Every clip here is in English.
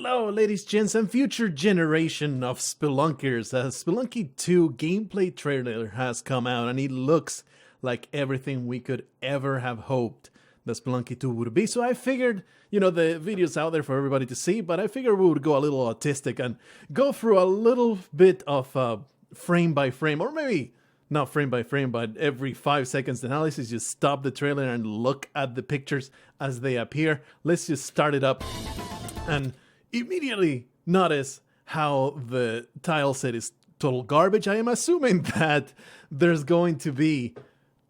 Hello, ladies, gents, and future generation of Spelunkers. A Spelunky 2 gameplay trailer has come out, and it looks like everything we could ever have hoped the Spelunky 2 would be. So I figured, the video's out there for everybody to see, but I figured we would go a little autistic and go through a little bit of frame by frame, or maybe not frame by frame, but every 5 seconds analysis. Just stop the trailer and look at the pictures as they appear. Let's just start it up and immediately notice how the tile set is total garbage. I am assuming that there's going to be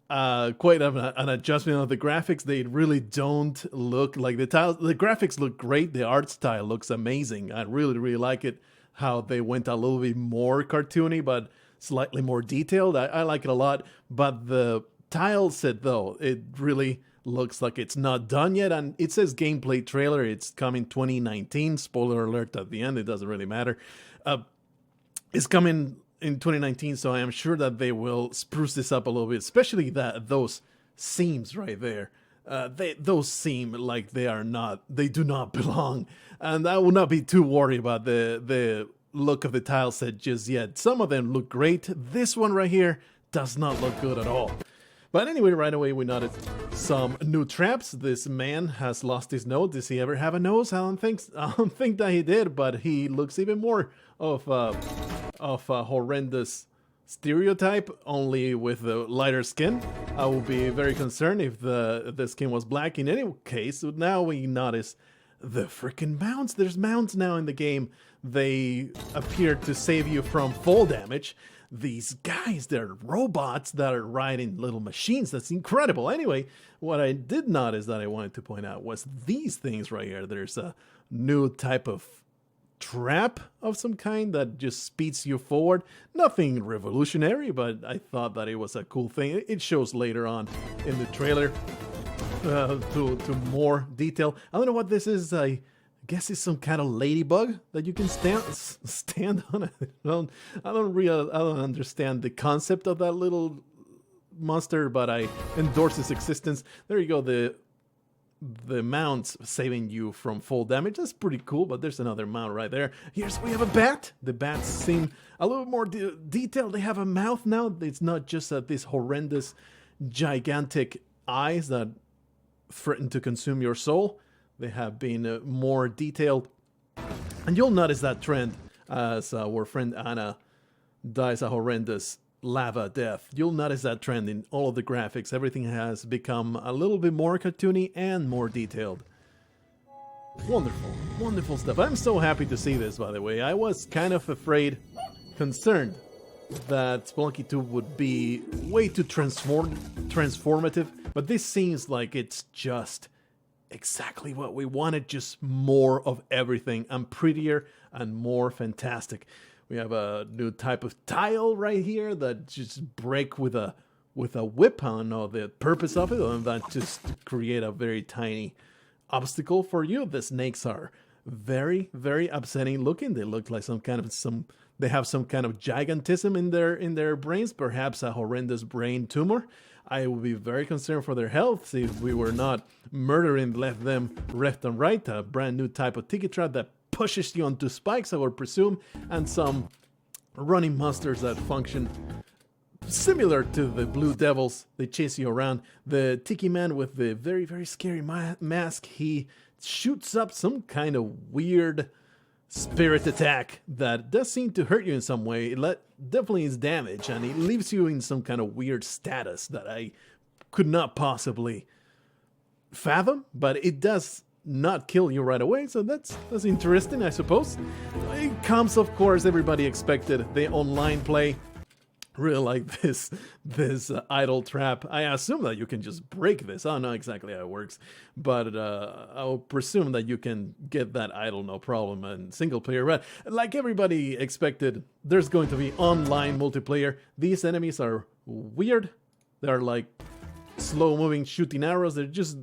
quite an adjustment of the graphics. They really don't look like the tiles. The graphics look great. The art style looks amazing. I really like it, how they went a little bit more cartoony, but slightly more detailed. I like it a lot. But the tile set, though, it really looks like it's not done yet, and it says gameplay trailer. It's coming 2019. Spoiler alert at the end. It doesn't really matter. It's coming in 2019, so I am sure that they will spruce this up a little bit, especially those seams right there. Those seem like they do not belong, and I will not be too worried about the look of the tile set just yet. Some of them look great. This one right here does not look good at all. But anyway, right away we noticed some new traps. This man has lost his nose. Does he ever have a nose? I don't think that he did, but he looks even more of a horrendous stereotype, only with the lighter skin. I would be very concerned if the skin was black. In any case, now we notice the freaking mounts. There's mounts now in the game. They appear to save you from fall damage. These guys, they're robots that are riding little machines. That's incredible. Anyway, what I did notice that I wanted to point out was these things right here. There's a new type of trap of some kind that just speeds you forward. Nothing revolutionary, but I thought that it was a cool thing. It shows later on in the trailer to more detail. I don't know what this is. I guess it's some kind of ladybug that you can stand on. I don't understand the concept of that little monster, but I endorse its existence. There you go. The mounts saving you from fall damage. That's pretty cool, but there's another mount right there. We have a bat. The bats seem a little more detailed. They have a mouth now. It's not just these horrendous, gigantic eyes that threaten to consume your soul. They have been more detailed. And you'll notice that trend as our friend Anna dies a horrendous lava death. You'll notice that trend in all of the graphics. Everything has become a little bit more cartoony and more detailed. Wonderful stuff. I'm so happy to see this, by the way. I was kind of concerned that Spelunky 2 would be way too transformative, but this seems like it's just exactly what we wanted, just more of everything, and prettier and more fantastic. We have a new type of tile right here that just break with a whip. I don't know the purpose of it, other than just to create a very tiny obstacle for you. The snakes are very upsetting looking. They look like they have some kind of gigantism in their brains, perhaps a horrendous brain tumor. I would be very concerned for their health if we were not murdering them left and right. A brand new type of tiki trap that pushes you onto spikes, I would presume, and some running monsters that function similar to the Blue Devils. They chase you around. The Tiki Man with the very scary mask, he shoots up some kind of weird spirit attack that does seem to hurt you in some way. It definitely is damage, and it leaves you in some kind of weird status that I could not possibly fathom, but it does not kill you right away, so that's interesting, I suppose. It comes, of course, everybody expected the online play. Really like this idle trap. I assume that you can just break this. I don't know exactly how it works, but I'll presume that you can get that idle no problem in single player. But like everybody expected, there's going to be online multiplayer. These enemies are weird. They're like slow-moving shooting arrows. They're just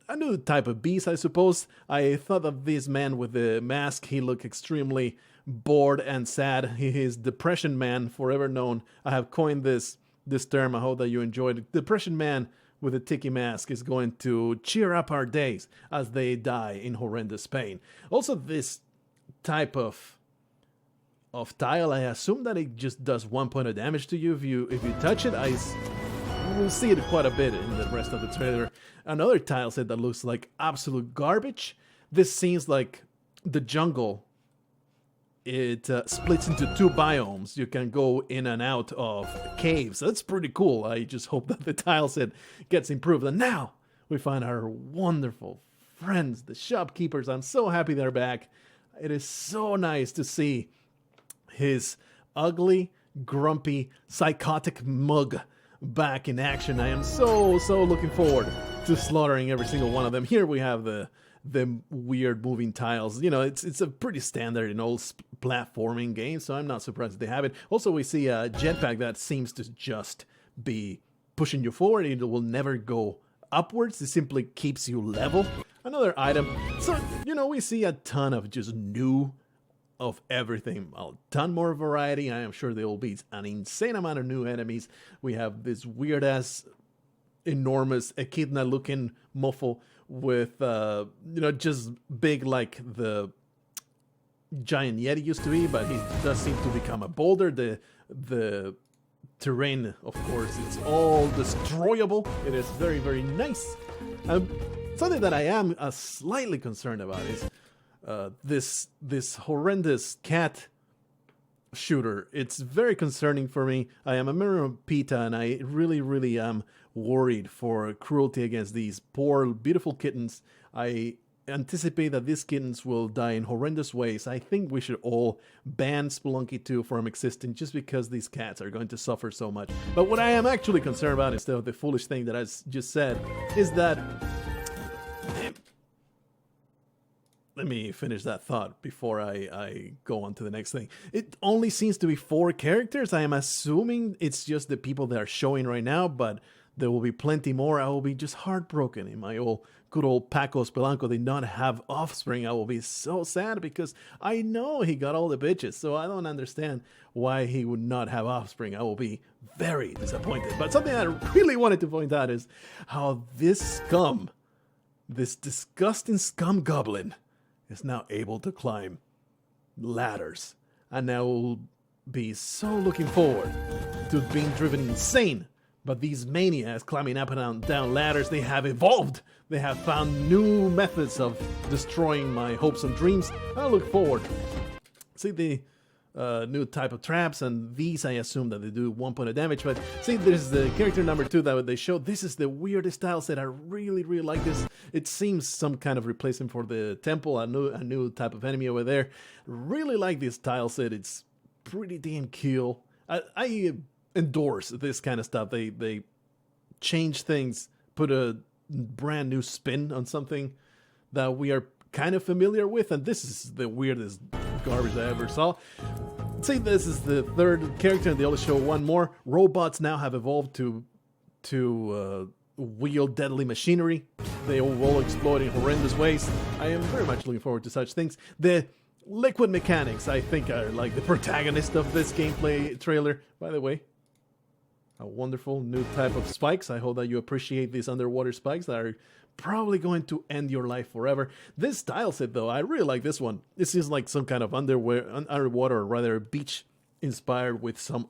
a new type of beast, I suppose. I thought of this man with the mask. He looked extremely bored and sad. He is Depression Man, forever known. I have coined this term. I hope that you enjoyed it. Depression Man with a tiki mask is going to cheer up our days as they die in horrendous pain. Also, this type of tile. I assume that it just does 1 point of damage to you if you touch it. We'll see it quite a bit in the rest of the trailer. Another tile set that looks like absolute garbage. This seems like the jungle. It splits into 2 biomes. You can go in and out of caves. That's pretty cool. I just hope that the tile set gets improved. And now we find our wonderful friends, the shopkeepers. I'm so happy they're back. It is so nice to see his ugly, grumpy, psychotic mug back in action. I am so looking forward to slaughtering every single one of them. Here we have the weird moving tiles. You know, it's a pretty standard in all platforming games, so I'm not surprised they have it. Also, we see a jetpack that seems to just be pushing you forward. It will never go upwards. It simply keeps you level. Another item. So, you know, we see a ton of just new of everything. A ton more variety. I am sure there will be an insane amount of new enemies. We have this weird-ass, enormous echidna-looking muffle with, you know, just big like the giant Yeti used to be, but he does seem to become a boulder. The terrain, of course, it's all destroyable. It is very nice. Something that I am slightly concerned about is this horrendous cat shooter. It's very concerning for me. I am a member of PETA, and I really am worried for cruelty against these poor, beautiful kittens. I anticipate that these kittens will die in horrendous ways. I think we should all ban Spelunky 2 from existing just because these cats are going to suffer so much. But what I am actually concerned about, instead of the foolish thing that I just said, is that... Let me finish that thought before I go on to the next thing. It only seems to be 4 characters. I am assuming it's just the people that are showing right now, but there will be plenty more. I will be just heartbroken. In my good old Paco Spelunky did not have offspring. I will be so sad because I know he got all the bitches, so I don't understand why he would not have offspring. I will be very disappointed. But something I really wanted to point out is how this scum, this disgusting scum goblin, is now able to climb ladders. And I will be so looking forward to being driven insane. But these maniacs climbing up and down ladders, they have evolved. They have found new methods of destroying my hopes and dreams. I look forward. See the new type of traps, and these I assume that they do 1 point of damage. But see, there's the character number 2 that they showed. This is the weirdest style set. I really like this. It seems some kind of replacement for the temple, a new type of enemy over there. Really like this tile set. It's pretty damn cool. I endorse this kind of stuff. They change things, put a brand new spin on something that we are kind of familiar with, and this is the weirdest garbage I ever saw. See, this is the 3rd character, and they only show 1 more. Robots now have evolved to wield deadly machinery. They will explode in horrendous ways. I am very much looking forward to such things. The liquid mechanics, I think, are like the protagonist of this gameplay trailer. By the way, a wonderful new type of spikes. I hope that you appreciate these underwater spikes that are probably going to end your life forever. This style set, though, I really like this one. This is like some kind of underwater, or rather beach inspired, with some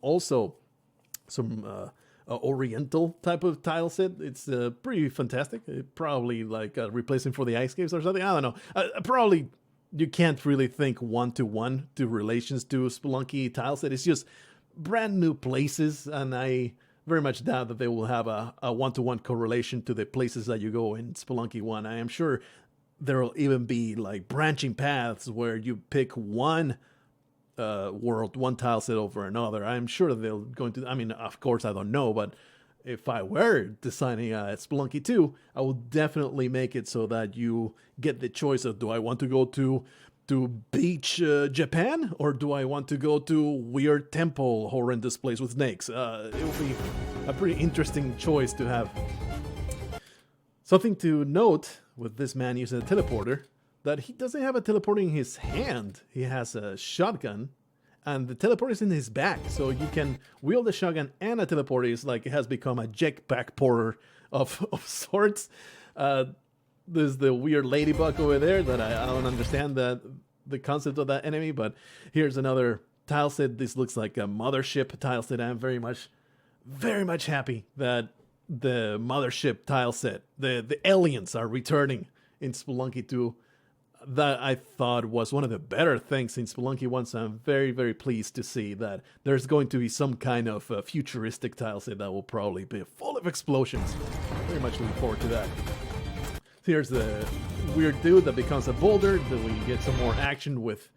oriental type of tile set. It's pretty fantastic. Probably like a replacement for the ice caves or something. I don't know. Probably you can't really think one-to-one to relations to Spelunky tile set. It's just brand new places, and I very much doubt that they will have a one-to-one correlation to the places that you go in Spelunky 1. I am sure there will even be like branching paths where you pick one world, one tile set over another. I'm sure that they're going to, I mean, of course I don't know, but if I were designing Spelunky 2, I would definitely make it so that you get the choice of, do I want to go to beach Japan, or do I want to go to weird temple horrendous place with snakes? It will be a pretty interesting choice to have. Something to note with this man using a teleporter, that he doesn't have a teleporter in his hand. He has a shotgun, and the teleporter is in his back, so you can wield a shotgun and a teleporter. It's like it has become a jetpack porter of sorts. There's the weird ladybug over there that I don't understand that the concept of that enemy. But here's another tile set. This looks like a mothership tile set. I'm very much happy that the mothership tile set, the aliens are returning in Spelunky 2. That I thought was one of the better things in Spelunky 1, so I'm very pleased to see that there's going to be some kind of futuristic tile set that will probably be full of explosions. Very much looking forward to that. Here's the weird dude that becomes a boulder. Then we get some more action with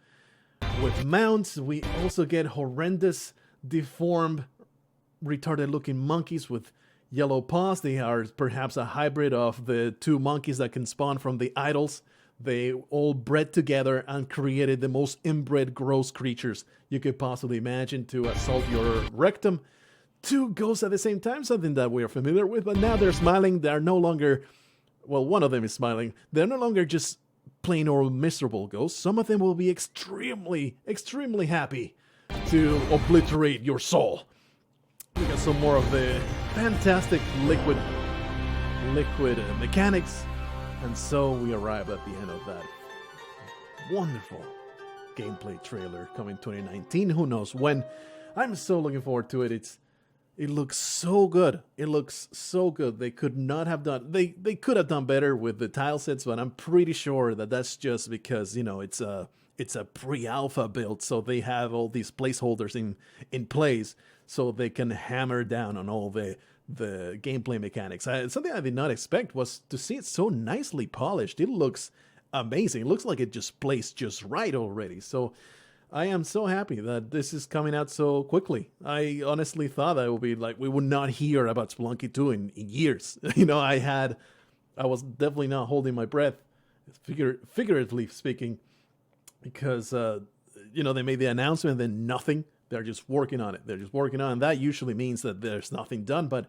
mounts. We also get horrendous, deformed, retarded-looking monkeys with yellow paws. They are perhaps a hybrid of the two monkeys that can spawn from the idols. They all bred together and created the most inbred, gross creatures you could possibly imagine to assault your rectum. Two ghosts at the same time, something that we are familiar with, but now they're smiling. They're no longer, well, one of them is smiling. They're no longer just plain old miserable ghosts. Some of them will be extremely happy to obliterate your soul. We got some more of the fantastic liquid mechanics. And so we arrive at the end of that wonderful gameplay trailer coming 2019. Who knows when? I'm so looking forward to it. It looks so good. It looks so good. They could not have done. They could have done better with the tile sets, but I'm pretty sure that that's just because, you know, it's a pre-alpha build, so they have all these placeholders in place so they can hammer down on all the gameplay mechanics. Something I did not expect was to see it so nicely polished. It looks amazing. It looks like it just plays just right already. So I am so happy that this is coming out so quickly. I honestly thought that it would be like we would not hear about Spelunky 2 in years. You know, I was definitely not holding my breath, figuratively speaking, because you know, they made the announcement and then nothing. They're just working on it. And that usually means that there's nothing done, but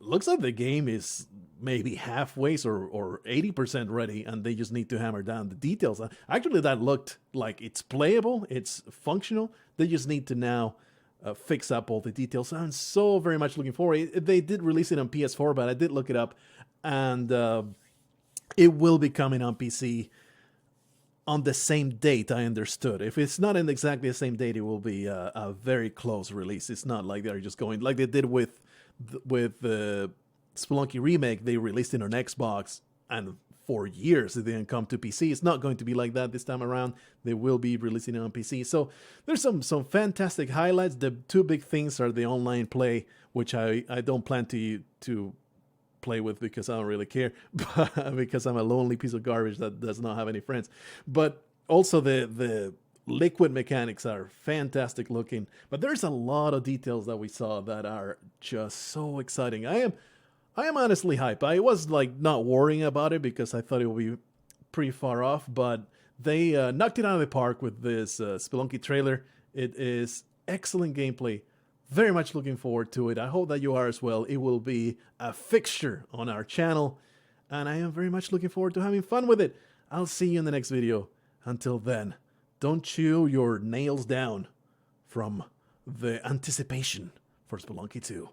looks like the game is maybe halfway or 80% ready, and they just need to hammer down the details. Actually, that looked like it's playable, it's functional. They just need to now fix up all the details. So I'm so very much looking forward. They did release it on PS4, but I did look it up, and it will be coming on PC on the same date, I understood. If it's not in exactly the same date, it will be a very close release. It's not like they're just going like they did with the Spelunky remake. They released it on Xbox, and for years it didn't come to PC. It's not going to be like that this time around. They will be releasing it on PC. So there's some fantastic highlights. The two big things are the online play, which I don't plan to play with because I don't really care, but because I'm a lonely piece of garbage that does not have any friends. But also the liquid mechanics are fantastic looking, but there's a lot of details that we saw that are just so exciting. I am honestly hyped. I was like not worrying about it because I thought it would be pretty far off, but they knocked it out of the park with this Spelunky trailer. It is excellent gameplay. Very much looking forward to it. I hope that you are as well. It will be a fixture on our channel, and I am very much looking forward to having fun with it. I'll see you in the next video. Until then, don't chew your nails down from the anticipation for Spelunky 2.